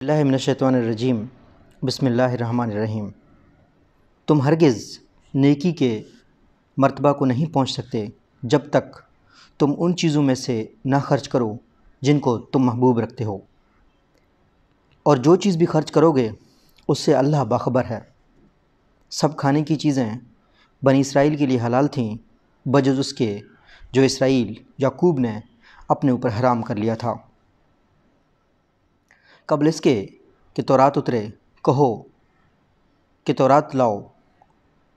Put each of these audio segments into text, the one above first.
اللہ من الشیطان الرجیم بسم اللہ الرحمن الرحیم۔ تم ہرگز نیکی کے مرتبہ کو نہیں پہنچ سکتے جب تک تم ان چیزوں میں سے نہ خرچ کرو جن کو تم محبوب رکھتے ہو، اور جو چیز بھی خرچ کرو گے اس سے اللہ باخبر ہے۔ سب کھانے کی چیزیں بنی اسرائیل کے لیے حلال تھیں بجز اس کے جو اسرائیل یعقوب نے اپنے اوپر حرام کر لیا تھا۔ قبل اس کے کہ تورات اترے کہو کہ تورات لاؤ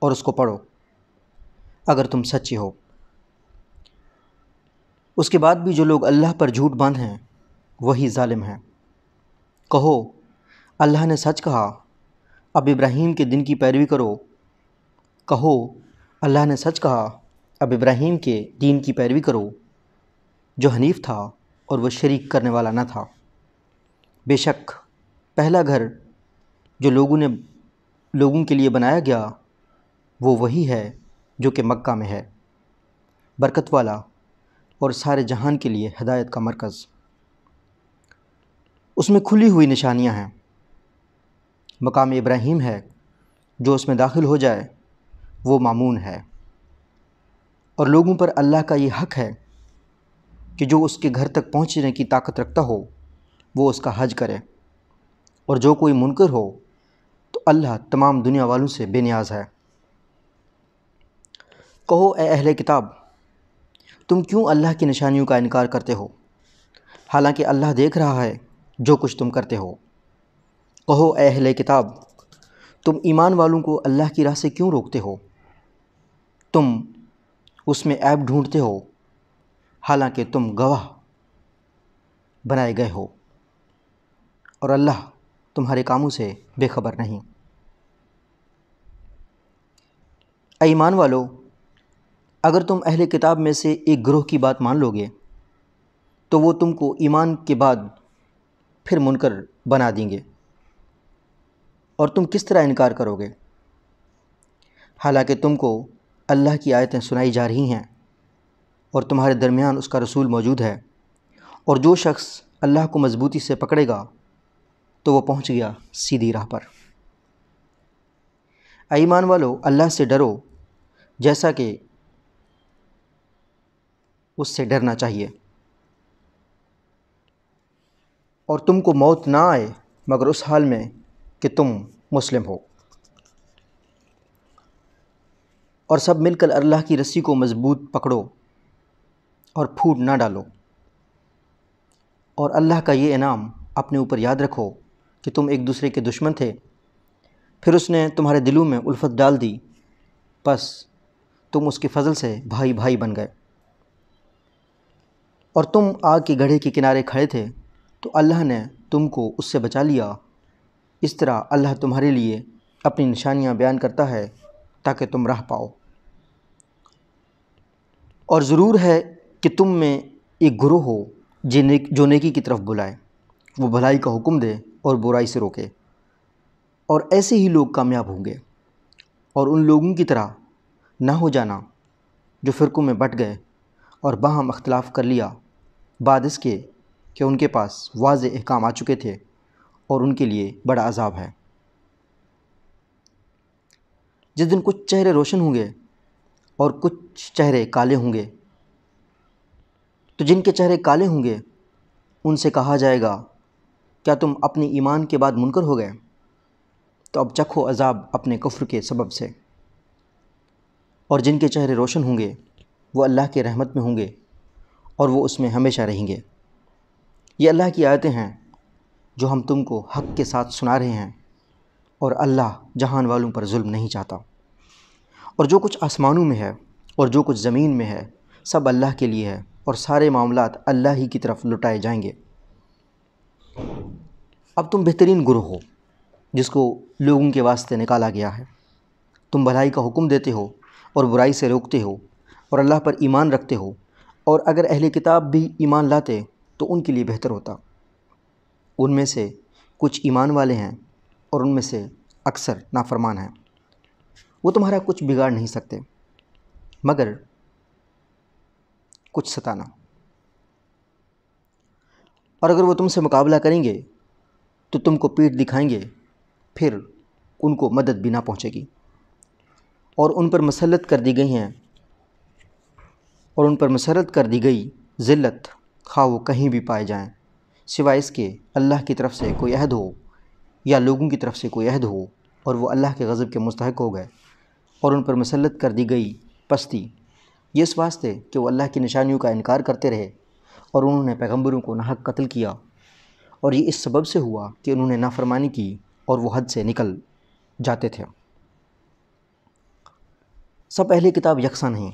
اور اس کو پڑھو اگر تم سچے ہو۔ اس کے بعد بھی جو لوگ اللہ پر جھوٹ باندھیں وہی ظالم ہیں۔ کہو اللہ نے سچ کہا، اب ابراہیم کے دین کی پیروی کرو۔ کہو اللہ نے سچ کہا، اب ابراہیم کے دین کی پیروی کرو جو حنیف تھا اور وہ شریک کرنے والا نہ تھا۔ بے شک پہلا گھر جو لوگوں کے لیے بنایا گیا وہ وہی ہے جو کہ مکہ میں ہے، برکت والا اور سارے جہان کے لیے ہدایت کا مرکز۔ اس میں کھلی ہوئی نشانیاں ہیں۔ مقام ابراہیم ہے، جو اس میں داخل ہو جائے وہ مامون ہے، اور لوگوں پر اللہ کا یہ حق ہے کہ جو اس کے گھر تک پہنچنے کی طاقت رکھتا ہو وہ اس کا حج کرے، اور جو کوئی منکر ہو تو اللہ تمام دنیا والوں سے بے نیاز ہے۔ کہو اے اہل کتاب، تم کیوں اللہ کی نشانیوں کا انکار کرتے ہو، حالانکہ اللہ دیکھ رہا ہے جو کچھ تم کرتے ہو۔ کہو اے اہل کتاب، تم ایمان والوں کو اللہ کی راہ سے کیوں روکتے ہو، تم اس میں عیب ڈھونڈتے ہو حالانکہ تم گواہ بنائے گئے ہو، اور اللہ تمہارے کاموں سے بے خبر نہیں۔ اے ایمان والو، اگر تم اہل کتاب میں سے ایک گروہ کی بات مان لو گے تو وہ تم کو ایمان کے بعد پھر منکر بنا دیں گے، اور تم کس طرح انکار کرو گے حالانکہ تم کو اللہ کی آیتیں سنائی جا رہی ہیں اور تمہارے درمیان اس کا رسول موجود ہے، اور جو شخص اللہ کو مضبوطی سے پکڑے گا تو وہ پہنچ گیا سیدھی راہ پر۔ اے ایمان والو، اللہ سے ڈرو جیسا کہ اس سے ڈرنا چاہیے، اور تم کو موت نہ آئے مگر اس حال میں کہ تم مسلم ہو، اور سب مل کر اللہ کی رسی کو مضبوط پکڑو اور پھوٹ نہ ڈالو، اور اللہ کا یہ انعام اپنے اوپر یاد رکھو کہ تم ایک دوسرے کے دشمن تھے، پھر اس نے تمہارے دلوں میں الفت ڈال دی، پس تم اس کے فضل سے بھائی بھائی بن گئے، اور تم آگ کے گڑھے کے کنارے کھڑے تھے تو اللہ نے تم کو اس سے بچا لیا۔ اس طرح اللہ تمہارے لیے اپنی نشانیاں بیان کرتا ہے تاکہ تم راہ پاؤ۔ اور ضرور ہے کہ تم میں ایک گروہ ہو جو نیکی کی طرف بلائے، وہ بھلائی کا حکم دے اور برائی سے روکے، اور ایسے ہی لوگ کامیاب ہوں گے۔ اور ان لوگوں کی طرح نہ ہو جانا جو فرقوں میں بٹ گئے اور باہم اختلاف کر لیا بعد اس کے کہ ان کے پاس واضح احکام آ چکے تھے، اور ان کے لیے بڑا عذاب ہے۔ جس دن کچھ چہرے روشن ہوں گے اور کچھ چہرے کالے ہوں گے، تو جن کے چہرے کالے ہوں گے ان سے کہا جائے گا کیا تم اپنی ایمان کے بعد منکر ہو گئے؟ تو اب چکھو عذاب اپنے کفر کے سبب سے۔ اور جن کے چہرے روشن ہوں گے وہ اللہ کے رحمت میں ہوں گے اور وہ اس میں ہمیشہ رہیں گے۔ یہ اللہ کی آیتیں ہیں جو ہم تم کو حق کے ساتھ سنا رہے ہیں، اور اللہ جہان والوں پر ظلم نہیں چاہتا۔ اور جو کچھ آسمانوں میں ہے اور جو کچھ زمین میں ہے سب اللہ کے لیے ہے، اور سارے معاملات اللہ ہی کی طرف لوٹائے جائیں گے۔ اب تم بہترین گروہ ہو جس کو لوگوں کے واسطے نکالا گیا ہے۔ تم بھلائی کا حکم دیتے ہو اور برائی سے روکتے ہو، اور اللہ پر ایمان رکھتے ہو، اور اگر اہل کتاب بھی ایمان لاتے تو ان کے لیے بہتر ہوتا۔ ان میں سے کچھ ایمان والے ہیں اور ان میں سے اکثر نافرمان ہیں۔ وہ تمہارا کچھ بگاڑ نہیں سکتے مگر کچھ ستانا، اور اگر وہ تم سے مقابلہ کریں گے تو تم کو پیٹھ دکھائیں گے، پھر ان کو مدد بھی نہ پہنچے گی، اور ان پر مسلط کر دی گئی ذلت، خواہ وہ کہیں بھی پائے جائیں، سوائے اس کے اللہ کی طرف سے کوئی عہد ہو یا لوگوں کی طرف سے کوئی عہد ہو اور وہ اللہ کے غضب کے مستحق ہو گئے، اور ان پر مسلط کر دی گئی پستی، یہ اس واسطے کہ وہ اللہ کی نشانیوں کا انکار کرتے رہے اور انہوں نے پیغمبروں کو ناحق قتل کیا، اور یہ اس سبب سے ہوا کہ انہوں نے نافرمانی کی اور وہ حد سے نکل جاتے تھے۔ سب اہل کتاب یکساں نہیں،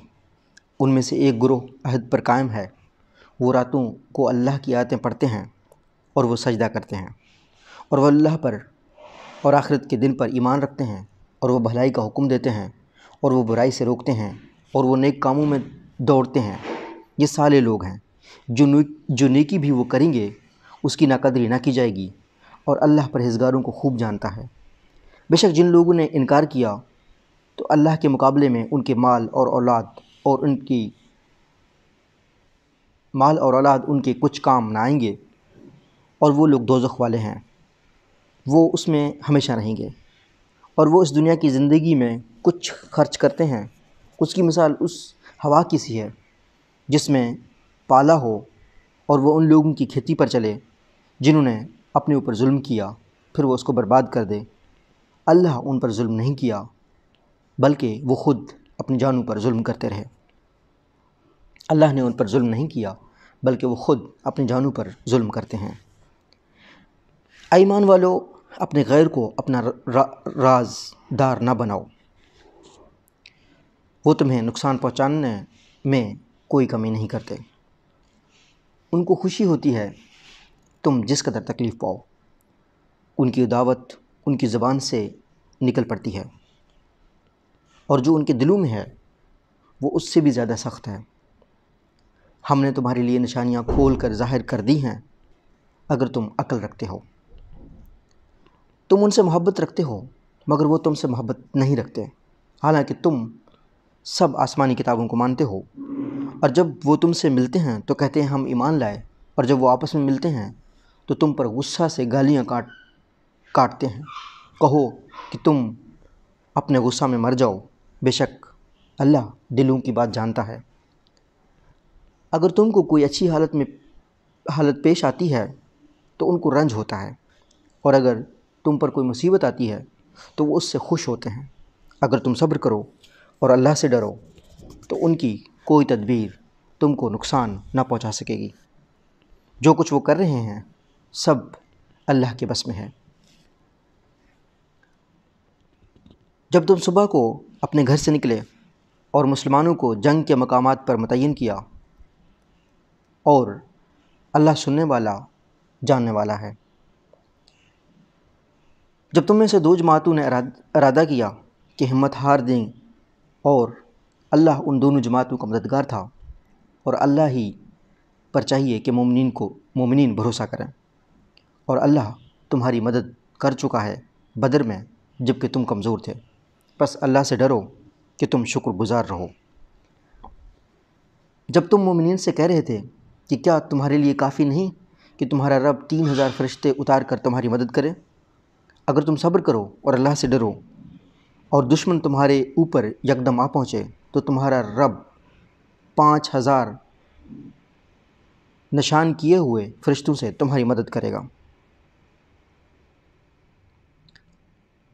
ان میں سے ایک گروہ عہد پر قائم ہے، وہ راتوں کو اللہ کی آیتیں پڑھتے ہیں اور وہ سجدہ کرتے ہیں، اور وہ اللہ پر اور آخرت کے دن پر ایمان رکھتے ہیں، اور وہ بھلائی کا حکم دیتے ہیں اور وہ برائی سے روکتے ہیں، اور وہ نیک کاموں میں دوڑتے ہیں۔ یہ سالے لوگ ہیں، جو نیکی بھی وہ کریں گے اس کی ناقدری نہ کی جائے گی، اور اللہ پرہیزگاروں کو خوب جانتا ہے۔ بے شک جن لوگوں نے انکار کیا تو اللہ کے مقابلے میں ان کے مال اور اولاد ان کے کچھ کام نہ آئیں گے، اور وہ لوگ دوزخ والے ہیں، وہ اس میں ہمیشہ رہیں گے۔ اور وہ اس دنیا کی زندگی میں کچھ خرچ کرتے ہیں، اس کی مثال اس ہوا کی سی ہے جس میں پالا ہو، اور وہ ان لوگوں کی کھیتی پر چلے جنہوں نے اپنے اوپر ظلم کیا، پھر وہ اس کو برباد کر دے۔ اللہ ان پر ظلم نہیں کیا بلکہ وہ خود اپنی جانوں پر ظلم کرتے رہے۔ اللہ نے ان پر ظلم نہیں کیا بلکہ وہ خود اپنی جانوں پر ظلم کرتے ہیں۔ اے ایمان والو، اپنے غیر کو اپنا رازدار نہ بناؤ، وہ تمہیں نقصان پہنچانے میں کوئی کمی نہیں کرتے، ان کو خوشی ہوتی ہے تم جس قدر تکلیف پاؤ، ان کی دعوت ان کی زبان سے نکل پڑتی ہے، اور جو ان کے دلوں میں ہے وہ اس سے بھی زیادہ سخت ہے۔ ہم نے تمہارے لیے نشانیاں کھول کر ظاہر کر دی ہیں، اگر تم عقل رکھتے ہو۔ تم ان سے محبت رکھتے ہو مگر وہ تم سے محبت نہیں رکھتے، حالانکہ تم سب آسمانی کتابوں کو مانتے ہو، اور جب وہ تم سے ملتے ہیں تو کہتے ہیں ہم ایمان لائے، اور جب وہ آپس میں ملتے ہیں تو تم پر غصہ سے گالیاں کاٹتے ہیں۔ کہو کہ تم اپنے غصہ میں مر جاؤ، بے شک اللہ دلوں کی بات جانتا ہے۔ اگر تم کو کوئی اچھی حالت پیش آتی ہے تو ان کو رنج ہوتا ہے، اور اگر تم پر کوئی مصیبت آتی ہے تو وہ اس سے خوش ہوتے ہیں۔ اگر تم صبر کرو اور اللہ سے ڈرو تو ان کی کوئی تدبیر تم کو نقصان نہ پہنچا سکے گی۔ جو کچھ وہ کر رہے ہیں سب اللہ کے بس میں ہے۔ جب تم صبح کو اپنے گھر سے نکلے اور مسلمانوں کو جنگ کے مقامات پر متعین کیا، اور اللہ سننے والا جاننے والا ہے، جب تم میں سے دو جماعتوں نے ارادہ کیا کہ ہمت ہار دیں، اور اللہ ان دونوں جماعتوں کا مددگار تھا، اور اللہ ہی پر چاہیے کہ مومنین بھروسہ کریں، اور اللہ تمہاری مدد کر چکا ہے بدر میں جب کہ تم کمزور تھے، بس اللہ سے ڈرو کہ تم شکر گزار رہو۔ جب تم مومنین سے کہہ رہے تھے کہ کیا تمہارے لیے کافی نہیں کہ تمہارا رب 3000 فرشتے اتار کر تمہاری مدد کرے؟ اگر تم صبر کرو اور اللہ سے ڈرو اور دشمن تمہارے اوپر یکدم آ پہنچے تو تمہارا رب 5000 نشان کیے ہوئے فرشتوں سے تمہاری مدد کرے گا۔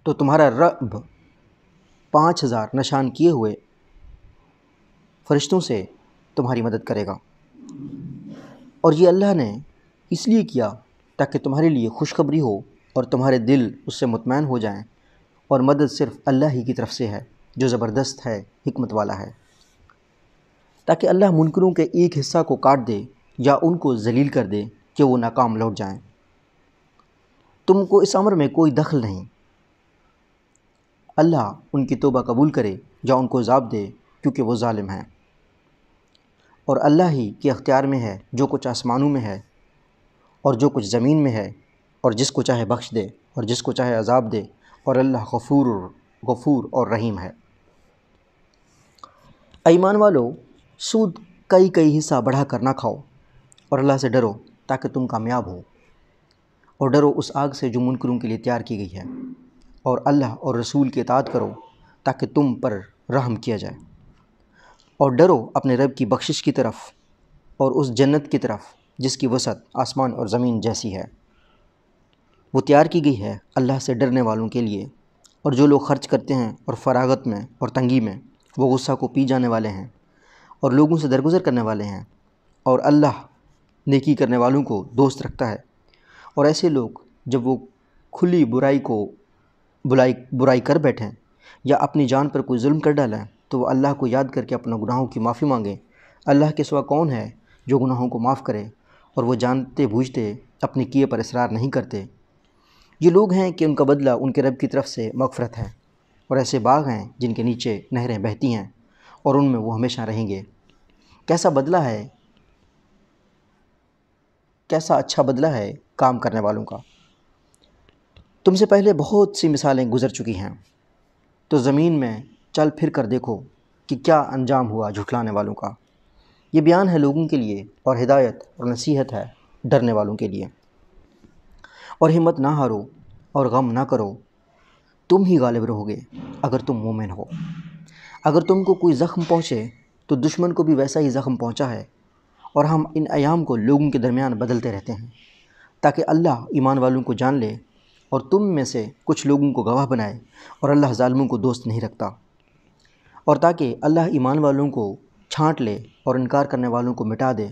تو تمہارا رب 5000 نشان کیے ہوئے فرشتوں سے تمہاری مدد کرے گا، اور یہ اللہ نے اس لیے کیا تاکہ تمہارے لیے خوشخبری ہو اور تمہارے دل اس سے مطمئن ہو جائیں، اور مدد صرف اللہ ہی کی طرف سے ہے جو زبردست ہے، حکمت والا ہے، تاکہ اللہ منکروں کے ایک حصہ کو کاٹ دے یا ان کو ذلیل کر دے کہ وہ ناکام لوٹ جائیں۔ تم کو اس امر میں کوئی دخل نہیں، اللہ ان کی توبہ قبول کرے یا ان کو عذاب دے، کیونکہ وہ ظالم ہیں، اور اللہ ہی کے اختیار میں ہے جو کچھ آسمانوں میں ہے اور جو کچھ زمین میں ہے، اور جس کو چاہے بخش دے اور جس کو چاہے عذاب دے، اور اللہ غفور اور رحیم ہے۔ ایمان والو، سود کئی حصہ بڑھا کر نہ کھاؤ، اور اللہ سے ڈرو تاکہ تم کامیاب ہو۔ اور ڈرو اس آگ سے جو منکروں کے لیے تیار کی گئی ہے، اور اللہ اور رسول کی اطاعت کرو تاکہ تم پر رحم کیا جائے، اور ڈرو اپنے رب کی بخشش کی طرف اور اس جنت کی طرف جس کی وسعت آسمان اور زمین جیسی ہے۔ وہ تیار کی گئی ہے اللہ سے ڈرنے والوں کے لیے، اور جو لوگ خرچ کرتے ہیں اور فراغت میں اور تنگی میں وہ غصہ کو پی جانے والے ہیں اور لوگوں سے درگزر کرنے والے ہیں، اور اللہ نیکی کرنے والوں کو دوست رکھتا ہے۔ اور ایسے لوگ جب وہ کھلی برائی کر بیٹھیں یا اپنی جان پر کوئی ظلم کر ڈالیں تو وہ اللہ کو یاد کر کے اپنے گناہوں کی معافی مانگیں۔ اللہ کے سوا کون ہے جو گناہوں کو معاف کرے، اور وہ جانتے بوجھتے اپنے کیے پر اصرار نہیں کرتے۔ یہ لوگ ہیں کہ ان کا بدلہ ان کے رب کی طرف سے مغفرت ہے، اور ایسے باغ ہیں جن کے نیچے نہریں بہتی ہیں، اور ان میں وہ ہمیشہ رہیں گے۔ کیسا بدلہ ہے، کیسا اچھا بدلہ ہے کام کرنے والوں کا۔ تم سے پہلے بہت سی مثالیں گزر چکی ہیں، تو زمین میں چل پھر کر دیکھو کہ کیا انجام ہوا جھٹلانے والوں کا۔ یہ بیان ہے لوگوں کے لیے، اور ہدایت اور نصیحت ہے ڈرنے والوں کے لیے۔ اور ہمت نہ ہارو اور غم نہ کرو، تم ہی غالب رہو گے اگر تم مومن ہو۔ اگر تم کو کوئی زخم پہنچے تو دشمن کو بھی ویسا ہی زخم پہنچا ہے، اور ہم ان ایام کو لوگوں کے درمیان بدلتے رہتے ہیں تاکہ اللہ ایمان والوں کو جان لے اور تم میں سے کچھ لوگوں کو گواہ بنائے، اور اللہ ظالموں کو دوست نہیں رکھتا، اور تاکہ اللہ ایمان والوں کو چھانٹ لے اور انکار کرنے والوں کو مٹا دے۔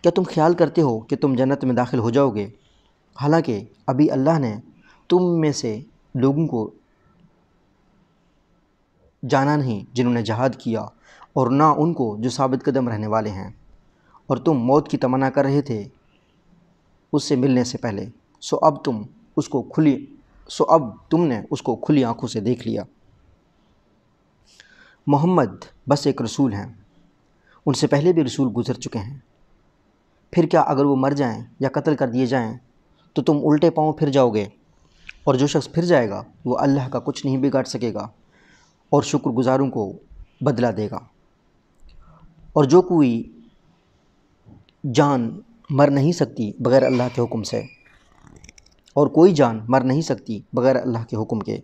کیا تم خیال کرتے ہو کہ تم جنت میں داخل ہو جاؤ گے، حالانکہ ابھی اللہ نے تم میں سے لوگوں کو جانا نہیں جنہوں نے جہاد کیا، اور نہ ان کو جو ثابت قدم رہنے والے ہیں، اور تم موت کی تمنا کر رہے تھے اس سے ملنے سے پہلے، سو اب تم نے اس کو کھلی آنکھوں سے دیکھ لیا۔ محمد بس ایک رسول ہیں، ان سے پہلے بھی رسول گزر چکے ہیں۔ پھر کیا اگر وہ مر جائیں یا قتل کر دیے جائیں تو تم الٹے پاؤں پھر جاؤ گے؟ اور جو شخص پھر جائے گا وہ اللہ کا کچھ نہیں بگاڑ سکے گا، اور شکر گزاروں کو بدلہ دے گا۔ اور جو کوئی جان مر نہیں سکتی بغیر اللہ کے حکم سے، اور کوئی جان مر نہیں سکتی بغیر اللہ کے حکم کے۔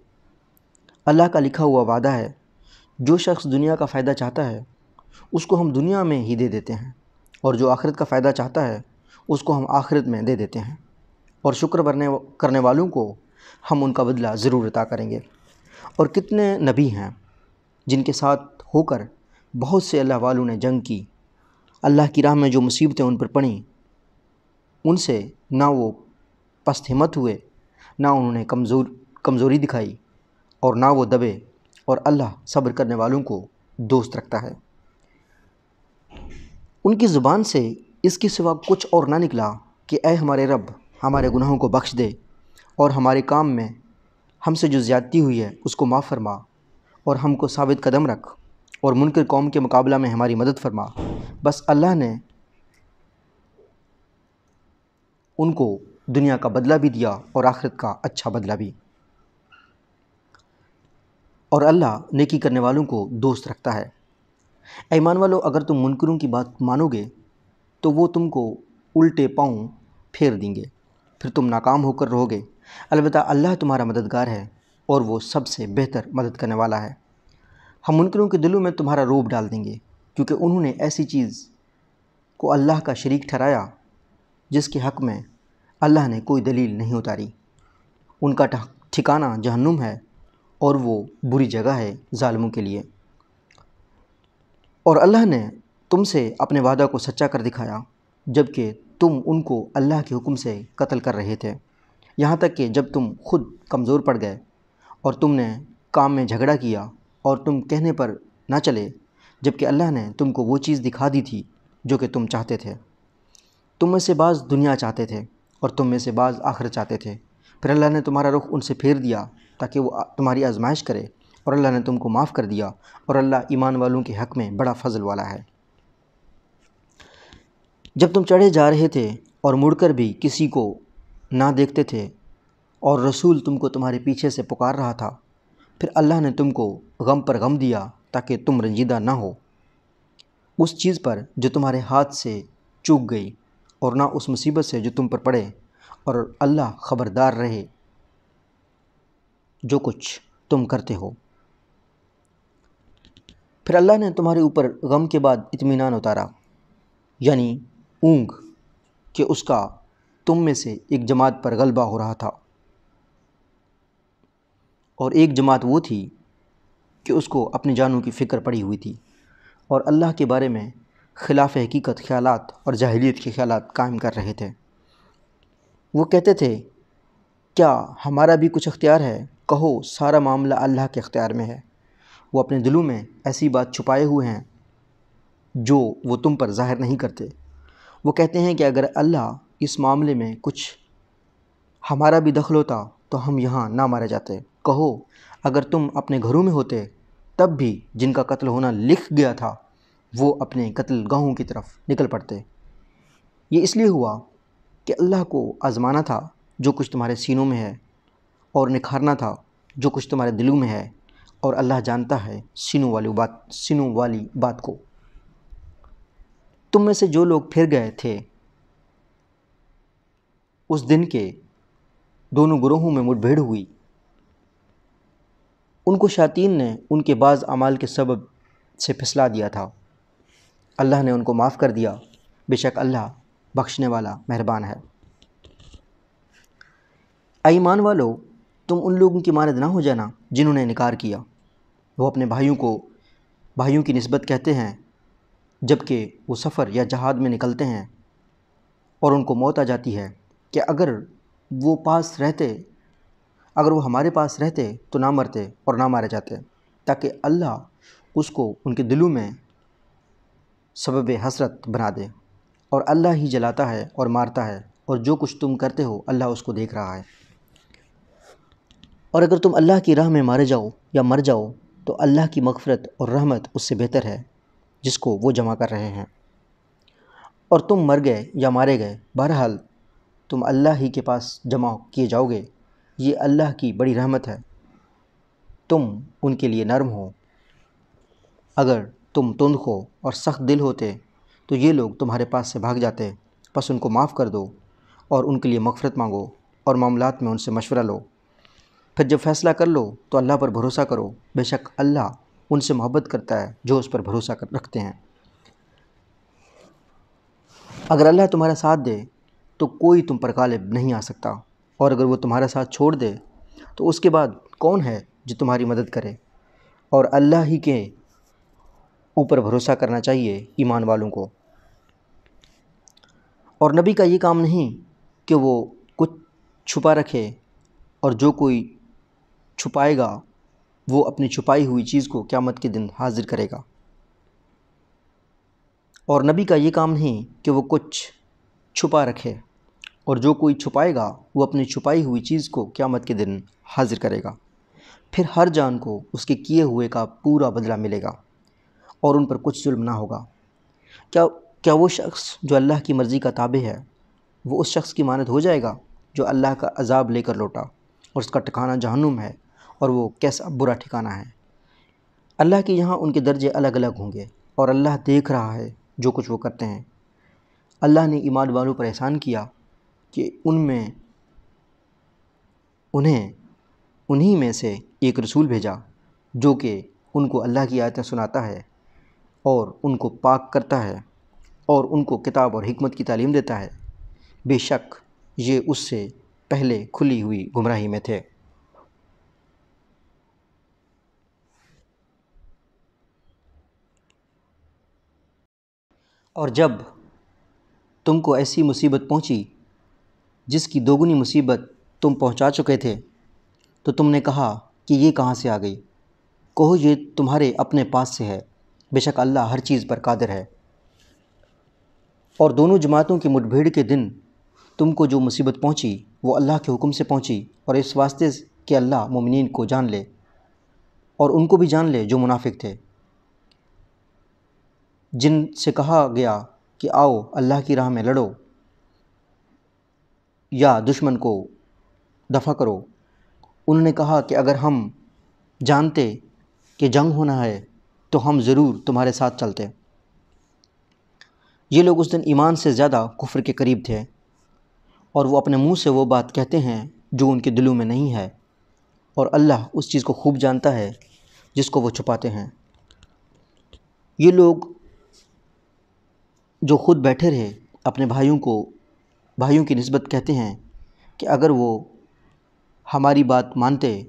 اللہ کا لکھا ہوا وعدہ ہے، جو شخص دنیا کا فائدہ چاہتا ہے اس کو ہم دنیا میں ہی دے دیتے ہیں، اور جو آخرت کا فائدہ چاہتا ہے اس کو ہم آخرت میں دے دیتے ہیں، اور شکر کرنے والوں کو ہم ان کا بدلہ ضرور عطا کریں گے۔ اور کتنے نبی ہیں جن کے ساتھ ہو کر بہت سے اللہ والوں نے جنگ کی، اللہ کی راہ میں جو مصیبتیں ان پر پڑیں ان سے نہ وہ پست ہمت ہوئے، نہ انہوں نے کمزوری دکھائی، اور نہ وہ دبے، اور اللہ صبر کرنے والوں کو دوست رکھتا ہے۔ ان کی زبان سے اس کے سوا کچھ اور نہ نکلا کہ اے ہمارے رب ہمارے گناہوں کو بخش دے، اور ہمارے کام میں ہم سے جو زیادتی ہوئی ہے اس کو معاف فرما، اور ہم کو ثابت قدم رکھ، اور منکر قوم کے مقابلہ میں ہماری مدد فرما۔ بس اللہ نے ان کو دنیا کا بدلہ بھی دیا اور آخرت کا اچھا بدلہ بھی، اور اللہ نیکی کرنے والوں کو دوست رکھتا ہے۔ اے ایمان والو، اگر تم منکروں کی بات مانو گے تو وہ تم کو الٹے پاؤں پھیر دیں گے، پھر تم ناکام ہو کر رہو گے۔ البتہ اللہ تمہارا مددگار ہے، اور وہ سب سے بہتر مدد کرنے والا ہے۔ ہم منکروں کے دلوں میں تمہارا روب ڈال دیں گے، کیونکہ انہوں نے ایسی چیز کو اللہ کا شریک ٹھہرایا جس کے حق میں اللہ نے کوئی دلیل نہیں اتاری۔ ان کا ٹھکانہ جہنم ہے، اور وہ بری جگہ ہے ظالموں کے لیے۔ اور اللہ نے تم سے اپنے وعدہ کو سچا کر دکھایا جبکہ تم ان کو اللہ کے حکم سے قتل کر رہے تھے، یہاں تک کہ جب تم خود کمزور پڑ گئے اور تم نے کام میں جھگڑا کیا اور تم کہنے پر نہ چلے، جبکہ اللہ نے تم کو وہ چیز دکھا دی تھی جو کہ تم چاہتے تھے۔ تم میں سے بعض دنیا چاہتے تھے اور تم میں سے بعض آخرت چاہتے تھے، پھر اللہ نے تمہارا رخ ان سے پھیر دیا تاکہ وہ تمہاری آزمائش کرے، اور اللہ نے تم کو معاف کر دیا، اور اللہ ایمان والوں کے حق میں بڑا فضل والا ہے۔ جب تم چڑھے جا رہے تھے اور مڑ کر بھی کسی کو نہ دیکھتے تھے، اور رسول تم کو تمہارے پیچھے سے پکار رہا تھا، پھر اللہ نے تم کو غم پر غم دیا تاکہ تم رنجیدہ نہ ہو اس چیز پر جو تمہارے ہاتھ سے چوک گئی، اور نہ اس مصیبت سے جو تم پر پڑے، اور اللہ خبردار رہے جو کچھ تم کرتے ہو۔ پھر اللہ نے تمہارے اوپر غم کے بعد اطمینان اتارا، یعنی اونگ، کہ اس کا تم میں سے ایک جماعت پر غلبہ ہو رہا تھا، اور ایک جماعت وہ تھی کہ اس کو اپنی جانوں کی فکر پڑی ہوئی تھی اور اللہ کے بارے میں خلاف حقیقت خیالات اور جاہلیت کے خیالات قائم کر رہے تھے۔ وہ کہتے تھے کیا ہمارا بھی کچھ اختیار ہے؟ کہو سارا معاملہ اللہ کے اختیار میں ہے۔ وہ اپنے دلوں میں ایسی بات چھپائے ہوئے ہیں جو وہ تم پر ظاہر نہیں کرتے۔ وہ کہتے ہیں کہ اگر اللہ اس معاملے میں کچھ ہمارا بھی دخل ہوتا تو ہم یہاں نہ مارے جاتے۔ کہو اگر تم اپنے گھروں میں ہوتے تب بھی جن کا قتل ہونا لکھ گیا تھا وہ اپنے قتل گاہوں کی طرف نکل پڑتے۔ یہ اس لیے ہوا کہ اللہ کو آزمانا تھا جو کچھ تمہارے سینوں میں ہے، اور نکھارنا تھا جو کچھ تمہارے دلوں میں ہے، اور اللہ جانتا ہے سینوں والی بات کو۔ تم میں سے جو لوگ پھر گئے تھے اس دن کے دونوں گروہوں میں مٹ بھیڑ ہوئی، ان کو شیاطین نے ان کے بعض اعمال کے سبب سے پھسلا دیا تھا۔ اللہ نے ان کو معاف کر دیا، بے شک اللہ بخشنے والا مہربان ہے۔ اے ایمان والو، تم ان لوگوں کی مانند نہ ہو جانا جنہوں نے انکار کیا۔ وہ اپنے بھائیوں کی نسبت کہتے ہیں جبکہ وہ سفر یا جہاد میں نکلتے ہیں اور ان کو موت آ جاتی ہے کہ اگر وہ ہمارے پاس رہتے تو نہ مرتے اور نہ مارے جاتے، تاکہ اللہ اس کو ان کے دلوں میں سبب حسرت بنا دے۔ اور اللہ ہی جلاتا ہے اور مارتا ہے، اور جو کچھ تم کرتے ہو اللہ اس کو دیکھ رہا ہے۔ اور اگر تم اللہ کی راہ میں مارے جاؤ یا مر جاؤ تو اللہ کی مغفرت اور رحمت اس سے بہتر ہے جس کو وہ جمع کر رہے ہیں۔ اور تم مر گئے یا مارے گئے، بہرحال تم اللہ ہی کے پاس جمع کیے جاؤ گے، یہ اللہ کی بڑی رحمت ہے، تم ان کے لیے نرم ہو۔ اگر تم تند ہو اور سخت دل ہوتے تو یہ لوگ تمہارے پاس سے بھاگ جاتے، پس ان کو معاف کر دو اور ان کے لیے مغفرت مانگو اور معاملات میں ان سے مشورہ لو۔ پھر جب فیصلہ کر لو تو اللہ پر بھروسہ کرو، بے شک اللہ ان سے محبت کرتا ہے جو اس پر بھروسہ رکھتے ہیں۔ اگر اللہ تمہارا ساتھ دے تو کوئی تم پر غالب نہیں آ سکتا، اور اگر وہ تمہارا ساتھ چھوڑ دے تو اس کے بعد کون ہے جو تمہاری مدد کرے؟ اور اللہ ہی کے اوپر بھروسہ کرنا چاہیے ایمان والوں کو۔ اور نبی کا یہ کام نہیں کہ وہ کچھ چھپا رکھے، اور جو کوئی چھپائے گا وہ اپنی چھپائی ہوئی چیز کو قیامت کے دن حاضر کرے گا۔ اور نبی کا یہ کام نہیں کہ وہ کچھ چھپا رکھے، اور جو کوئی چھپائے گا وہ اپنی چھپائی ہوئی چیز کو قیامت کے دن حاضر کرے گا۔ پھر ہر جان کو اس کے کیے ہوئے کا پورا بدلہ ملے گا، اور ان پر کچھ ظلم نہ ہوگا۔ کیا وہ شخص جو اللہ کی مرضی کا تابع ہے وہ اس شخص کی مانند ہو جائے گا جو اللہ کا عذاب لے کر لوٹا اور اس کا ٹھکانہ جہنم ہے، اور وہ کیسا برا ٹھکانہ ہے۔ اللہ کے یہاں ان کے درجے الگ الگ ہوں گے، اور اللہ دیکھ رہا ہے جو کچھ وہ کرتے ہیں۔ اللہ نے ایمان والوں پر احسان کیا کہ انہی میں سے ایک رسول بھیجا جو کہ ان کو اللہ کی آیتیں سناتا ہے اور ان کو پاک کرتا ہے اور ان کو کتاب اور حکمت کی تعلیم دیتا ہے۔ بے شک یہ اس سے پہلے کھلی ہوئی گمراہی میں تھے۔ اور جب تم کو ایسی مصیبت پہنچی جس کی دوگنی مصیبت تم پہنچا چکے تھے تو تم نے کہا کہ یہ کہاں سے آ گئی؟ کہو یہ تمہارے اپنے پاس سے ہے، بے شک اللہ ہر چیز پر قادر ہے۔ اور دونوں جماعتوں کی مٹ بھیڑ کے دن تم کو جو مصیبت پہنچی وہ اللہ کے حکم سے پہنچی، اور اس واسطے کہ اللہ مومنین کو جان لے اور ان کو بھی جان لے جو منافق تھے، جن سے کہا گیا کہ آؤ اللہ کی راہ میں لڑو یا دشمن کو دفع کرو۔ انہوں نے کہا کہ اگر ہم جانتے کہ جنگ ہونا ہے تو ہم ضرور تمہارے ساتھ چلتے۔ یہ لوگ اس دن ایمان سے زیادہ کفر کے قریب تھے، اور وہ اپنے منہ سے وہ بات کہتے ہیں جو ان کے دلوں میں نہیں ہے، اور اللہ اس چیز کو خوب جانتا ہے جس کو وہ چھپاتے ہیں۔ یہ لوگ جو خود بیٹھے رہے اپنے بھائیوں کی نسبت کہتے ہیں کہ اگر وہ ہماری بات مانتے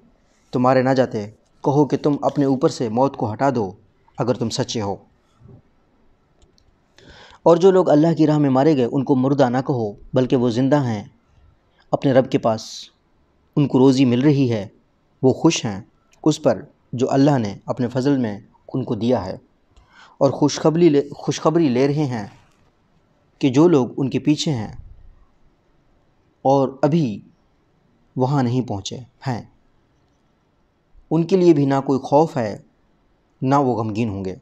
تو مارے نہ جاتے، کہو کہ تم اپنے اوپر سے موت کو ہٹا دو اگر تم سچے ہو۔ اور جو لوگ اللہ کی راہ میں مارے گئے ان کو مردہ نہ کہو، بلکہ وہ زندہ ہیں اپنے رب کے پاس، ان کو روزی مل رہی ہے، وہ خوش ہیں اس پر جو اللہ نے اپنے فضل میں ان کو دیا ہے، اور خوشخبری لے رہے ہیں کہ جو لوگ ان کے پیچھے ہیں اور ابھی وہاں نہیں پہنچے ہیں، ان کے لیے بھی نہ کوئی خوف ہے نہ وہ غمگین ہوں گے۔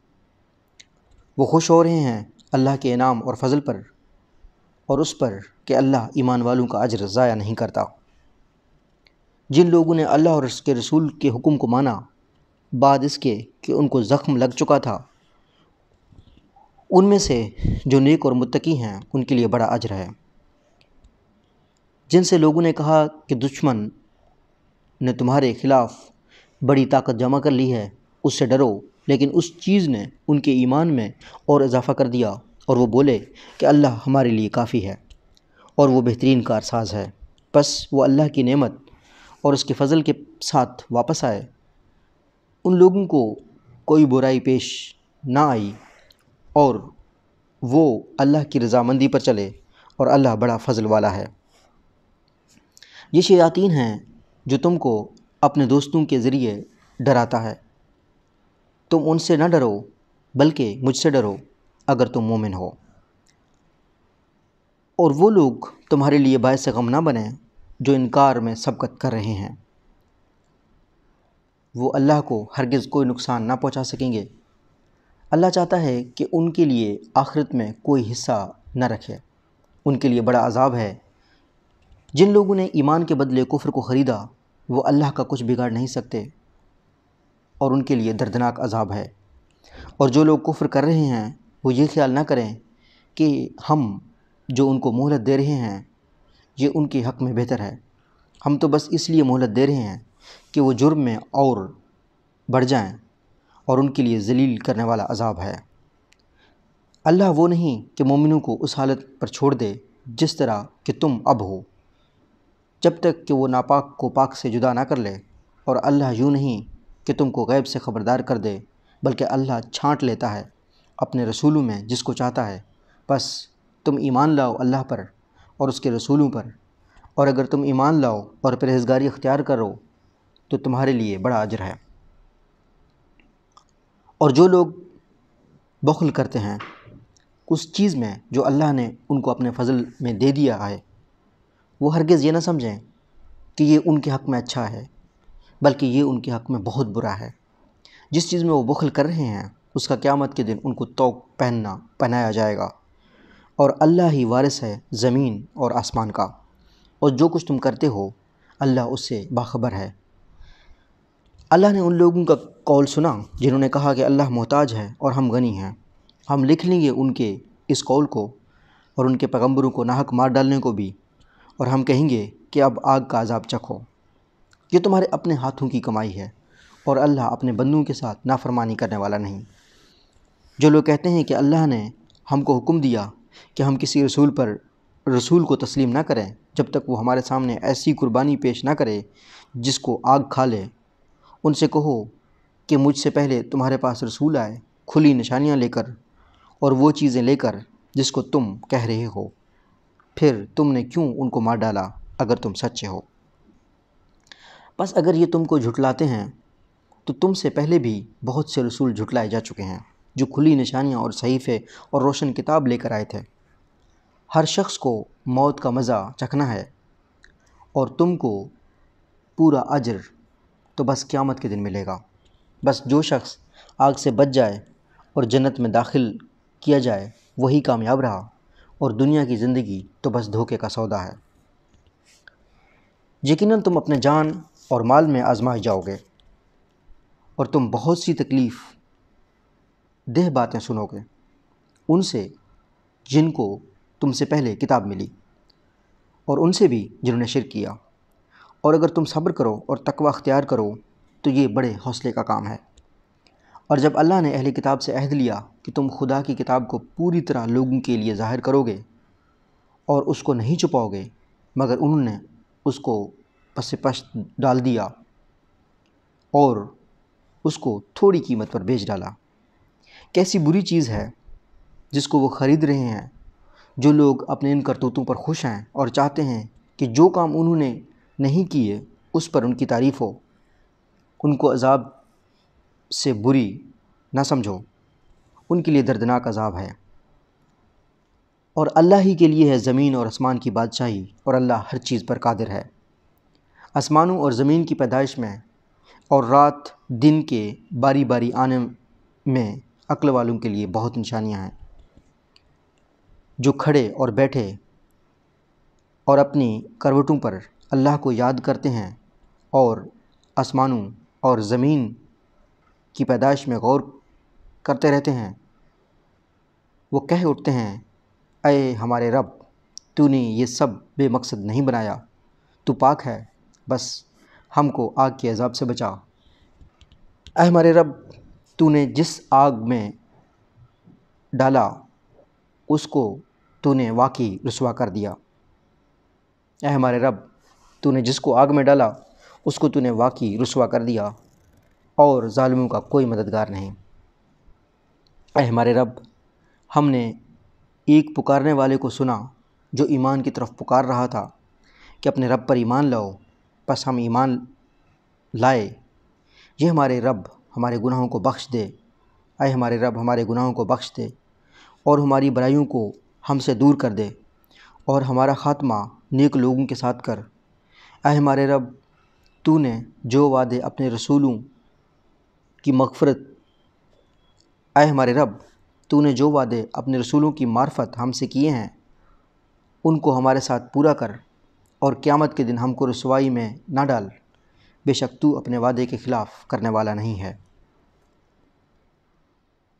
وہ خوش ہو رہے ہیں اللہ کے انعام اور فضل پر، اور اس پر کہ اللہ ایمان والوں کا اجر ضائع نہیں کرتا۔ جن لوگوں نے اللہ اور اس کے رسول کے حکم کو مانا بعد اس کے کہ ان کو زخم لگ چکا تھا، ان میں سے جو نیک اور متقی ہیں ان کے لیے بڑا اجر ہے۔ جن سے لوگوں نے کہا کہ دشمن نے تمہارے خلاف بڑی طاقت جمع کر لی ہے، اس سے ڈرو، لیکن اس چیز نے ان کے ایمان میں اور اضافہ کر دیا، اور وہ بولے کہ اللہ ہمارے لیے کافی ہے اور وہ بہترین کارساز ہے۔ پس وہ اللہ کی نعمت اور اس کے فضل کے ساتھ واپس آئے، ان لوگوں کو کوئی برائی پیش نہ آئی، اور وہ اللہ کی رضامندی پر چلے، اور اللہ بڑا فضل والا ہے۔ یہ شیاطین ہیں جو تم کو اپنے دوستوں کے ذریعے ڈراتا ہے، تم ان سے نہ ڈرو بلکہ مجھ سے ڈرو اگر تم مومن ہو۔ اور وہ لوگ تمہارے لیے باعث غم نہ بنیں جو انکار میں سبقت کر رہے ہیں، وہ اللہ کو ہرگز کوئی نقصان نہ پہنچا سکیں گے۔ اللہ چاہتا ہے کہ ان کے لیے آخرت میں کوئی حصہ نہ رکھے، ان کے لیے بڑا عذاب ہے۔ جن لوگوں نے ایمان کے بدلے کفر کو خریدا وہ اللہ کا کچھ بگاڑ نہیں سکتے، اور ان کے لیے دردناک عذاب ہے۔ اور جو لوگ کفر کر رہے ہیں وہ یہ خیال نہ کریں کہ ہم جو ان کو مہلت دے رہے ہیں یہ ان کے حق میں بہتر ہے، ہم تو بس اس لیے مہلت دے رہے ہیں کہ وہ جرم میں اور بڑھ جائیں، اور ان کے لیے ذلیل کرنے والا عذاب ہے۔ اللہ وہ نہیں کہ مومنوں کو اس حالت پر چھوڑ دے جس طرح کہ تم اب ہو، جب تک کہ وہ ناپاک کو پاک سے جدا نہ کر لے، اور اللہ یوں نہیں کہ تم کو غیب سے خبردار کر دے، بلکہ اللہ چھانٹ لیتا ہے اپنے رسولوں میں جس کو چاہتا ہے۔ بس تم ایمان لاؤ اللہ پر اور اس کے رسولوں پر، اور اگر تم ایمان لاؤ اور پرہیزگاری اختیار کرو تو تمہارے لیے بڑا اجر ہے۔ اور جو لوگ بخل کرتے ہیں اس چیز میں جو اللہ نے ان کو اپنے فضل میں دے دیا ہے، وہ ہرگز یہ نہ سمجھیں کہ یہ ان کے حق میں اچھا ہے، بلکہ یہ ان کے حق میں بہت برا ہے۔ جس چیز میں وہ بخل کر رہے ہیں اس کا قیامت کے دن ان کو طوق پہنایا جائے گا، اور اللہ ہی وارث ہے زمین اور آسمان کا، اور جو کچھ تم کرتے ہو اللہ اس سے باخبر ہے۔ اللہ نے ان لوگوں کا قول سنا جنہوں نے کہا کہ اللہ محتاج ہے اور ہم غنی ہیں، ہم لکھ لیں گے ان کے اس قول کو اور ان کے پیغمبروں کو ناحق مار ڈالنے کو بھی، اور ہم کہیں گے کہ اب آگ کا عذاب چکھو۔ یہ تمہارے اپنے ہاتھوں کی کمائی ہے، اور اللہ اپنے بندوں کے ساتھ نافرمانی کرنے والا نہیں۔ جو لوگ کہتے ہیں کہ اللہ نے ہم کو حکم دیا کہ ہم کسی رسول کو تسلیم نہ کریں جب تک وہ ہمارے سامنے ایسی قربانی پیش نہ کرے جس کو آگ کھا لے، ان سے کہو کہ مجھ سے پہلے تمہارے پاس رسول آئے کھلی نشانیاں لے کر اور وہ چیزیں لے کر جس کو تم کہہ رہے ہو، پھر تم نے کیوں ان کو مار ڈالا اگر تم سچے ہو؟ بس اگر یہ تم کو جھٹلاتے ہیں تو تم سے پہلے بھی بہت سے رسول جھٹلائے جا چکے ہیں جو کھلی نشانیاں اور صحیفے اور روشن کتاب لے کر آئے تھے۔ ہر شخص کو موت کا مزہ چکھنا ہے، اور تم کو پورا اجر تو بس قیامت کے دن ملے گا۔ بس جو شخص آگ سے بچ جائے اور جنت میں داخل کیا جائے وہی کامیاب رہا، اور دنیا کی زندگی تو بس دھوکے کا سودا ہے۔ یقیناً تم اپنے جان اور مال میں آزمائے جاؤ گے، اور تم بہت سی تکلیف دہ باتیں سنو گے ان سے جن کو تم سے پہلے کتاب ملی، اور ان سے بھی جنہوں نے شرک کیا، اور اگر تم صبر کرو اور تقوی اختیار کرو تو یہ بڑے حوصلے کا کام ہے۔ اور جب اللہ نے اہل کتاب سے عہد لیا کہ تم خدا کی کتاب کو پوری طرح لوگوں کے لیے ظاہر کرو گے اور اس کو نہیں چھپاؤ گے، مگر انہوں نے اس کو پس پشت ڈال دیا اور اس کو تھوڑی قیمت پر بیچ ڈالا۔ کیسی بری چیز ہے جس کو وہ خرید رہے ہیں۔ جو لوگ اپنے ان کرتوتوں پر خوش ہیں اور چاہتے ہیں کہ جو کام انہوں نے نہیں کیے اس پر ان کی تعریف ہو، ان کو عذاب سے بری نہ سمجھو، ان کے لیے دردناک عذاب ہے۔ اور اللہ ہی کے لیے ہے زمین اور آسمان کی بادشاہی، اور اللہ ہر چیز پر قادر ہے۔ آسمانوں اور زمین کی پیدائش میں اور رات دن کے باری باری آنے میں عقل والوں کے لیے بہت نشانیاں ہیں۔ جو کھڑے اور بیٹھے اور اپنی کروٹوں پر اللہ کو یاد کرتے ہیں اور آسمانوں اور زمین کی پیدائش میں غور کرتے رہتے ہیں، وہ کہہ اٹھتے ہیں، اے ہمارے رب، تو نے یہ سب بے مقصد نہیں بنایا، تو پاک ہے، بس ہم کو آگ کے عذاب سے بچا۔ اے ہمارے رب، تو نے جس آگ میں ڈالا اس کو تو نے واقعی رسوا کر دیا۔ اے ہمارے رب، تو نے جس کو آگ میں ڈالا اس کو تو نے واقعی رسوا کر دیا، اور ظالموں کا کوئی مددگار نہیں۔ اے ہمارے رب، ہم نے ایک پکارنے والے کو سنا جو ایمان کی طرف پکار رہا تھا کہ اپنے رب پر ایمان لاؤ، پس ہم ایمان لائے۔ یہ ہمارے رب ہمارے گناہوں کو بخش دے۔ اے ہمارے رب، ہمارے گناہوں کو بخش دے اور ہماری برائیوں کو ہم سے دور کر دے، اور ہمارا خاتمہ نیک لوگوں کے ساتھ کر۔ اے ہمارے رب، تو نے جو وعدے اپنے رسولوں کی مغفرت اے ہمارے رب، تو نے جو وعدے اپنے رسولوں کی معرفت ہم سے کیے ہیں ان کو ہمارے ساتھ پورا کر، اور قیامت کے دن ہم کو رسوائی میں نہ ڈال، بے شک تو اپنے وعدے کے خلاف کرنے والا نہیں ہے۔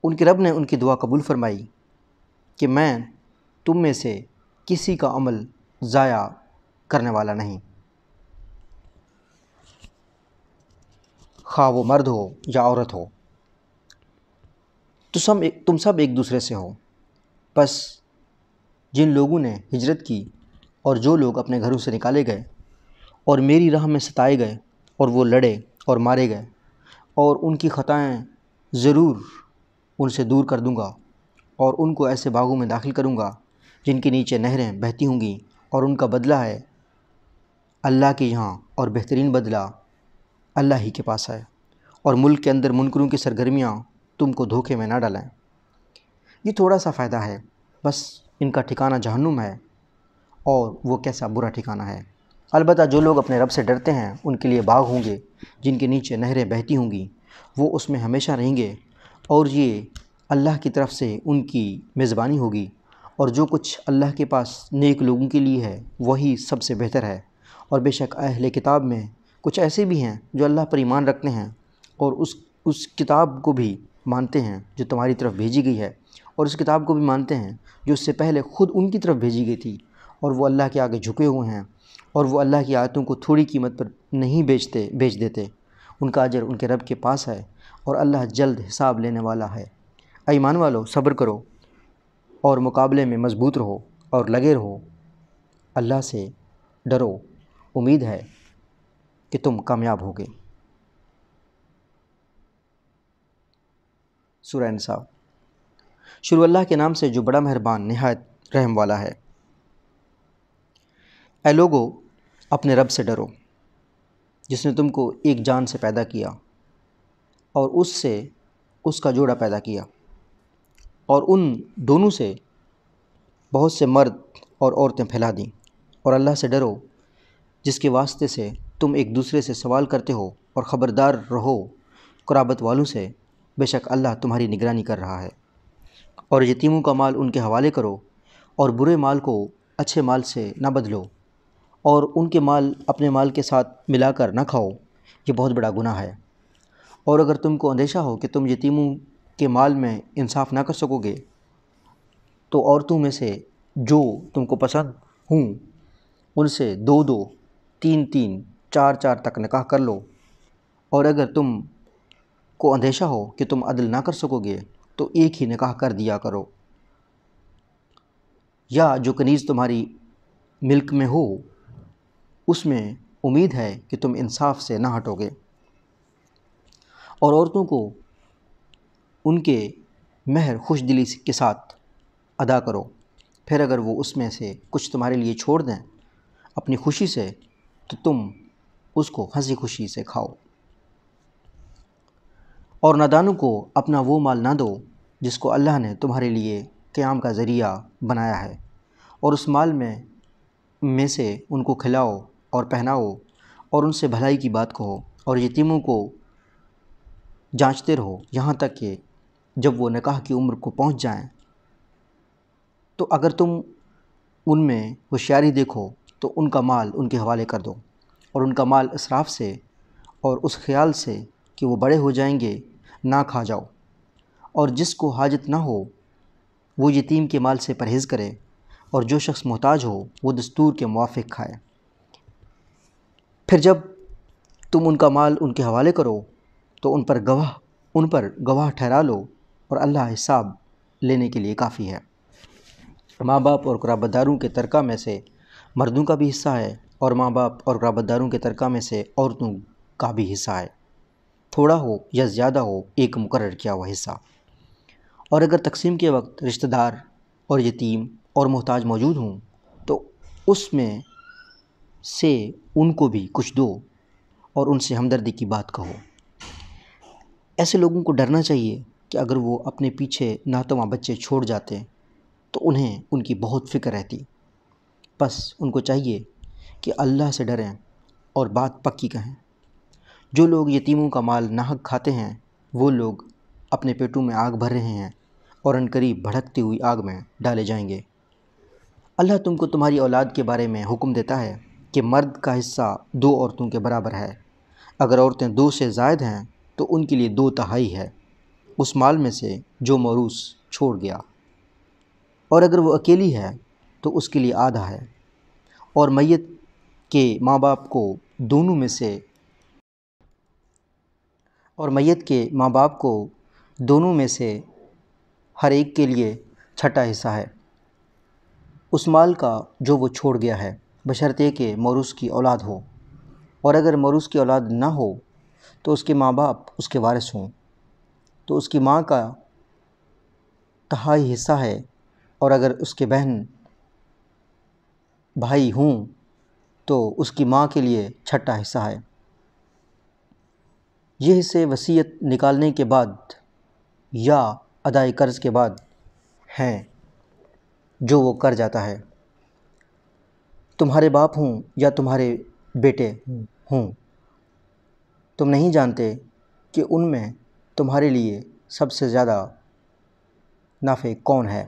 ان کے رب نے ان کی دعا قبول فرمائی کہ میں تم میں سے کسی کا عمل ضائع کرنے والا نہیں، خواہ وہ مرد ہو یا عورت ہو۔ تم سب ایک دوسرے سے ہو۔ بس جن لوگوں نے ہجرت کی اور جو لوگ اپنے گھروں سے نکالے گئے اور میری راہ میں ستائے گئے اور وہ لڑے اور مارے گئے، اور ان کی خطائیں ضرور ان سے دور کر دوں گا، اور ان کو ایسے باغوں میں داخل کروں گا جن کے نیچے نہریں بہتی ہوں گی، اور ان کا بدلہ ہے اللہ کے یہاں، اور بہترین بدلہ اللہ ہی کے پاس ہے۔ اور ملک کے اندر منکروں کی سرگرمیاں تم کو دھوکے میں نہ ڈالیں۔ یہ تھوڑا سا فائدہ ہے، بس ان کا ٹھکانہ جہنم ہے، اور وہ کیسا برا ٹھکانہ ہے۔ البتہ جو لوگ اپنے رب سے ڈرتے ہیں ان کے لیے باغ ہوں گے جن کے نیچے نہریں بہتی ہوں گی، وہ اس میں ہمیشہ رہیں گے، اور یہ اللہ کی طرف سے ان کی میزبانی ہوگی۔ اور جو کچھ اللہ کے پاس نیک لوگوں کے لیے ہے وہی سب سے بہتر ہے۔ اور بے شک اہل کتاب میں کچھ ایسے بھی ہیں جو اللہ پر ایمان رکھتے ہیں اور اس کتاب کو بھی مانتے ہیں جو تمہاری طرف بھیجی گئی ہے، اور اس کتاب کو بھی مانتے ہیں جو اس سے پہلے خود ان کی طرف بھیجی گئی تھی، اور وہ اللہ کے آگے جھکے ہوئے ہیں، اور وہ اللہ کی آیتوں کو تھوڑی قیمت پر نہیں بیچ دیتے۔ ان کا اجر ان کے رب کے پاس ہے، اور اللہ جلد حساب لینے والا ہے۔ اے ایمان والو، صبر کرو اور مقابلے میں مضبوط رہو اور لگے رہو، اللہ سے ڈرو، امید ہے کہ تم کامیاب ہوگے۔ سورہ نساء۔ شروع اللہ کے نام سے جو بڑا مہربان نہایت رحم والا ہے۔ اے لوگو، اپنے رب سے ڈرو جس نے تم کو ایک جان سے پیدا کیا اور اس سے اس کا جوڑا پیدا کیا، اور ان دونوں سے بہت سے مرد اور عورتیں پھیلا دیں۔ اور اللہ سے ڈرو جس کے واسطے سے تم ایک دوسرے سے سوال کرتے ہو، اور خبردار رہو قرابت والوں سے، بے شک اللہ تمہاری نگرانی کر رہا ہے۔ اور یتیموں کا مال ان کے حوالے کرو، اور برے مال کو اچھے مال سے نہ بدلو، اور ان کے مال اپنے مال کے ساتھ ملا کر نہ کھاؤ، یہ بہت بڑا گناہ ہے۔ اور اگر تم کو اندیشہ ہو کہ تم یتیموں کے مال میں انصاف نہ کر سکو گے، تو عورتوں میں سے جو تم کو پسند ہوں ان سے 2-2 3-3 4-4 تک نکاح کر لو، اور اگر تم کو اندیشہ ہو کہ تم عدل نہ کر سکو گے تو ایک ہی نکاح کر دیا کرو، یا جو کنیز تمہاری ملک میں ہو اس میں امید ہے کہ تم انصاف سے نہ ہٹو گے، اور عورتوں کو ان کے مہر خوش دلی کے ساتھ ادا کرو، پھر اگر وہ اس میں سے کچھ تمہارے لیے چھوڑ دیں اپنی خوشی سے تو تم اس کو ہنسی خوشی سے کھاؤ، اور نادانوں کو اپنا وہ مال نہ دو جس کو اللہ نے تمہارے لیے قیام کا ذریعہ بنایا ہے، اور اس مال میں سے ان کو کھلاؤ اور پہناؤ اور ان سے بھلائی کی بات کہو، اور یتیموں کو جانچتے رہو یہاں تک کہ جب وہ نکاح کی عمر کو پہنچ جائیں، تو اگر تم ان میں ہوشیاری دیکھو تو ان کا مال ان کے حوالے کر دو، اور ان کا مال اسراف سے اور اس خیال سے کہ وہ بڑے ہو جائیں گے نہ کھا جاؤ، اور جس کو حاجت نہ ہو وہ یتیم کے مال سے پرہیز کرے، اور جو شخص محتاج ہو وہ دستور کے موافق کھائے۔ پھر جب تم ان کا مال ان کے حوالے کرو تو ان پر گواہ ٹھہرا لو، اور اللہ حساب لینے کے لیے کافی ہے۔ ماں باپ اور قرابت داروں کے ترکہ میں سے مردوں کا بھی حصہ ہے، اور ماں باپ اور قرابت داروں کے ترکہ میں سے عورتوں کا بھی حصہ ہے، تھوڑا ہو یا زیادہ ہو ایک مقرر کیا ہوا حصہ، اور اگر تقسیم کے وقت رشتہ دار اور یتیم اور محتاج موجود ہوں تو اس میں سے ان کو بھی کچھ دو اور ان سے ہمدردی کی بات کہو۔ ایسے لوگوں کو ڈرنا چاہیے کہ اگر وہ اپنے پیچھے ناتواں بچے چھوڑ جاتے تو انہیں ان کی بہت فکر رہتی، بس ان کو چاہیے کہ اللہ سے ڈریں اور بات پکی کہیں۔ جو لوگ یتیموں کا مال ناحق کھاتے ہیں وہ لوگ اپنے پیٹوں میں آگ بھر رہے ہیں اور عنقریب بھڑکتی ہوئی آگ میں ڈالے جائیں گے۔ اللہ تم کو تمہاری اولاد کے بارے میں حکم دیتا ہے کہ مرد کا حصہ 2 عورتوں کے برابر ہے، اگر عورتیں 2 سے زائد ہیں تو ان کے لیے 2/3 ہے اس مال میں سے جو موروث چھوڑ گیا، اور اگر وہ اکیلی ہے تو اس کے لیے آدھا ہے، اور میت کے ماں باپ کو دونوں میں سے ہر ایک کے لیے 6واں حصہ ہے اس مال کا جو وہ چھوڑ گیا ہے، بشرطے کہ موروث کی اولاد ہو، اور اگر موروث کی اولاد نہ ہو تو اس کے ماں باپ اس کے وارث ہوں تو اس کی ماں کا 1/3 حصہ ہے، اور اگر اس کے بہن بھائی ہوں تو اس کی ماں کے لیے 6واں حصہ ہے۔ یہ حصے وصیت نکالنے کے بعد یا ادائے قرض کے بعد ہیں جو وہ کر جاتا ہے، تمہارے باپ ہوں یا تمہارے بیٹے ہوں، تم نہیں جانتے کہ ان میں تمہارے لیے سب سے زیادہ نافع کون ہے،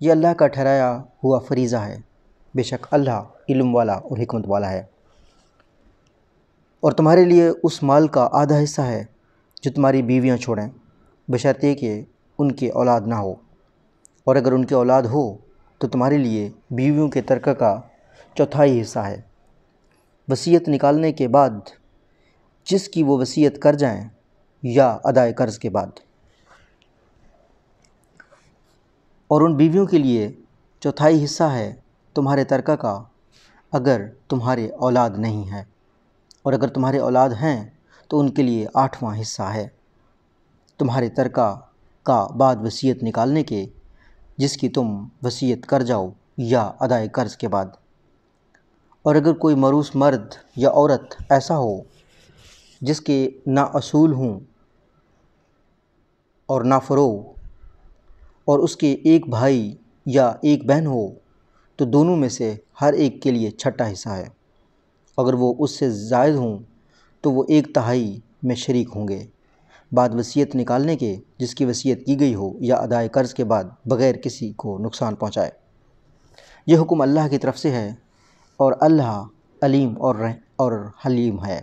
یہ اللہ کا ٹھہرایا ہوا فریضہ ہے، بے شک اللہ علم والا اور حکمت والا ہے۔ اور تمہارے لیے اس مال کا آدھا حصہ ہے جو تمہاری بیویاں چھوڑیں، بشرطے کہ ان کے اولاد نہ ہو، اور اگر ان کے اولاد ہو تو تمہارے لیے بیویوں کے ترکہ کا 1/4 حصہ ہے، وصیت نکالنے کے بعد جس کی وہ وصیت کر جائیں یا ادائے قرض کے بعد، اور ان بیویوں کے لیے 1/4 حصہ ہے تمہارے ترکہ کا اگر تمہارے اولاد نہیں ہے، اور اگر تمہارے اولاد ہیں تو ان کے لیے 8واں حصہ ہے تمہارے ترکہ کا بعد وصیت نکالنے کے جس کی تم وصیت کر جاؤ یا ادائے قرض کے بعد، اور اگر کوئی موروث مرد یا عورت ایسا ہو جس کے نہ اصول ہوں اور نہ فروع، اور اس کے ایک بھائی یا ایک بہن ہو تو دونوں میں سے ہر ایک کے لیے 6واں حصہ ہے، اگر وہ اس سے زائد ہوں تو وہ 1/3 میں شریک ہوں گے بعد وصیت نکالنے کے جس کی وصیت کی گئی ہو یا ادائے قرض کے بعد بغیر کسی کو نقصان پہنچائے۔ یہ حکم اللہ کی طرف سے ہے اور اللہ علیم اور حلیم ہے۔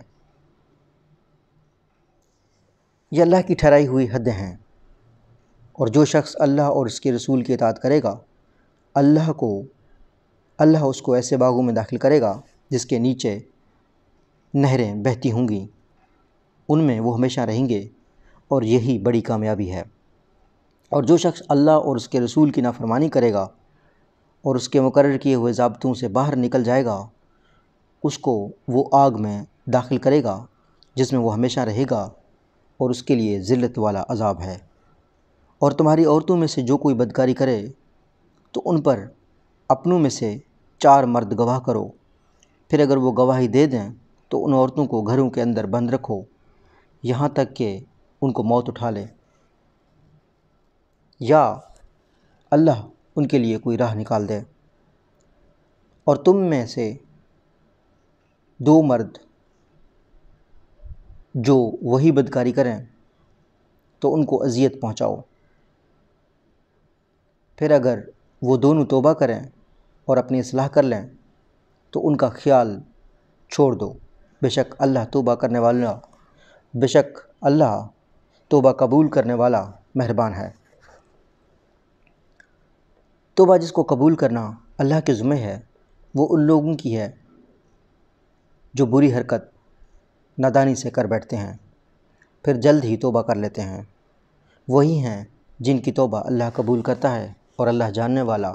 یہ اللہ کی ٹھہرائی ہوئی حدیں ہیں، اور جو شخص اللہ اور اس کے رسول کی اطاعت کرے گا اللہ کو اللہ اس کو ایسے باغوں میں داخل کرے گا جس کے نیچے نہریں بہتی ہوں گی، ان میں وہ ہمیشہ رہیں گے، اور یہی بڑی کامیابی ہے۔ اور جو شخص اللہ اور اس کے رسول کی نافرمانی کرے گا اور اس کے مقرر کیے ہوئے ضابطوں سے باہر نکل جائے گا، اس کو وہ آگ میں داخل کرے گا جس میں وہ ہمیشہ رہے گا، اور اس کے لیے ذلت والا عذاب ہے۔ اور تمہاری عورتوں میں سے جو کوئی بدکاری کرے تو ان پر اپنوں میں سے 4 مرد گواہ کرو، پھر اگر وہ گواہی دے دیں تو ان عورتوں کو گھروں کے اندر بند رکھو یہاں تک کہ ان کو موت اٹھا لے، یا اللہ ان کے لیے کوئی راہ نکال دے۔ اور تم میں سے 2 مرد جو وہی بدکاری کریں تو ان کو اذیت پہنچاؤ، پھر اگر وہ دونوں توبہ کریں اور اپنی اصلاح کر لیں تو ان کا خیال چھوڑ دو، بے شک اللہ توبہ قبول کرنے والا مہربان ہے۔ توبہ جس کو قبول کرنا اللہ کے ذمہ ہے، وہ ان لوگوں کی ہے جو بری حرکت نادانی سے کر بیٹھتے ہیں پھر جلد ہی توبہ کر لیتے ہیں، وہی ہیں جن کی توبہ اللہ قبول کرتا ہے، اور اللہ جاننے والا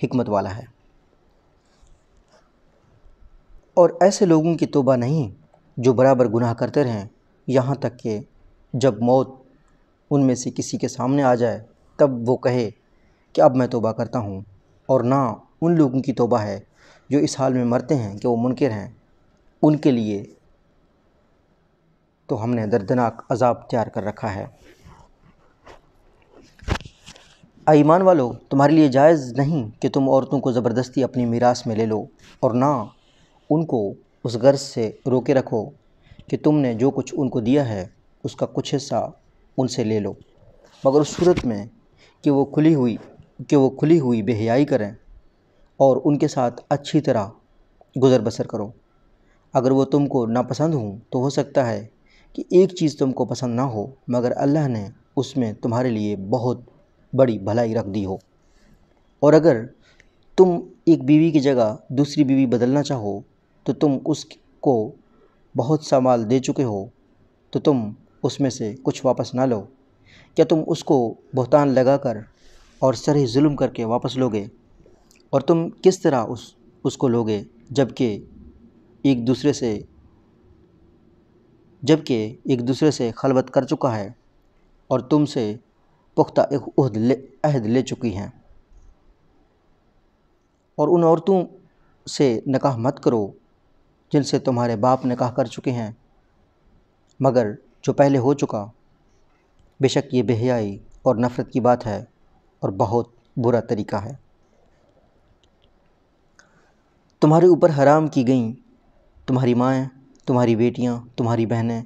حکمت والا ہے۔ اور ایسے لوگوں کی توبہ نہیں جو برابر گناہ کرتے رہیں یہاں تک کہ جب موت ان میں سے کسی کے سامنے آ جائے تب وہ کہے کہ اب میں توبہ کرتا ہوں، اور نہ ان لوگوں کی توبہ ہے جو اس حال میں مرتے ہیں کہ وہ منکر ہیں، ان کے لیے تو ہم نے دردناک عذاب تیار کر رکھا ہے۔ اے ایمان والو، تمہارے لیے جائز نہیں کہ تم عورتوں کو زبردستی اپنی میراث میں لے لو، اور نہ ان کو اس غرض سے روکے رکھو کہ تم نے جو کچھ ان کو دیا ہے اس کا کچھ حصہ ان سے لے لو، مگر اس صورت میں کہ وہ کھلی ہوئی بے حیائی کریں، اور ان کے ساتھ اچھی طرح گزر بسر کرو۔ اگر وہ تم کو ناپسند ہوں تو ہو سکتا ہے کہ ایک چیز تم کو پسند نہ ہو، مگر اللہ نے اس میں تمہارے لیے بہت بڑی بھلائی رکھ دی ہو۔ اور اگر تم ایک بیوی کی جگہ دوسری بیوی بدلنا چاہو تو تم اس کو بہت سا مال دے چکے ہو تو تم اس میں سے کچھ واپس نہ لو، کیا تم اس کو بہتان لگا کر اور سرِ ظلم کر کے واپس لوگے؟ اور تم کس طرح اس کو لوگے جبکہ ایک دوسرے سے خلوت کر چکا ہے اور تم سے پختہ عہد لے چکی ہیں؟ اور ان عورتوں سے نکاح مت کرو جن سے تمہارے باپ نکاح کر چکے ہیں مگر جو پہلے ہو چکا، بے شک یہ بے حیائی اور نفرت کی بات ہے اور بہت برا طریقہ ہے۔ تمہارے اوپر حرام کی گئیں تمہاری مائیں، تمہاری بیٹیاں، تمہاری بہنیں،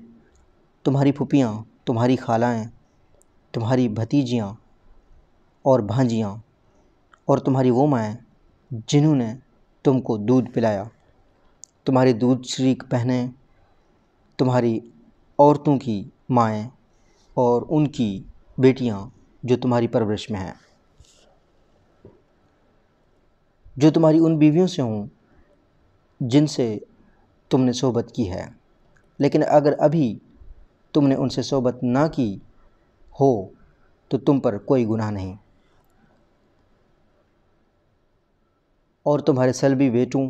تمہاری پھوپھیاں، تمہاری خالائیں، تمہاری بھتیجیاں اور بھانجیاں، اور تمہاری وہ مائیں جنہوں نے تم کو دودھ پلایا، تمہاری دودھ شریک بہنیں، تمہاری عورتوں کی مائیں، اور ان کی بیٹیاں جو تمہاری پرورش میں ہیں، جو تمہاری ان بیویوں سے ہوں جن سے تم نے صحبت کی ہے، لیکن اگر ابھی تم نے ان سے صحبت نہ کی ہو تو تم پر کوئی گناہ نہیں۔ اور تمہارے سلبی بیٹوں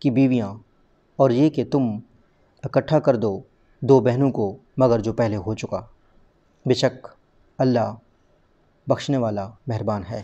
کی بیویاں، اور یہ کہ تم اکٹھا کر دو 2 بہنوں کو مگر جو پہلے ہو چکا، بے شک اللہ بخشنے والا مہربان ہے۔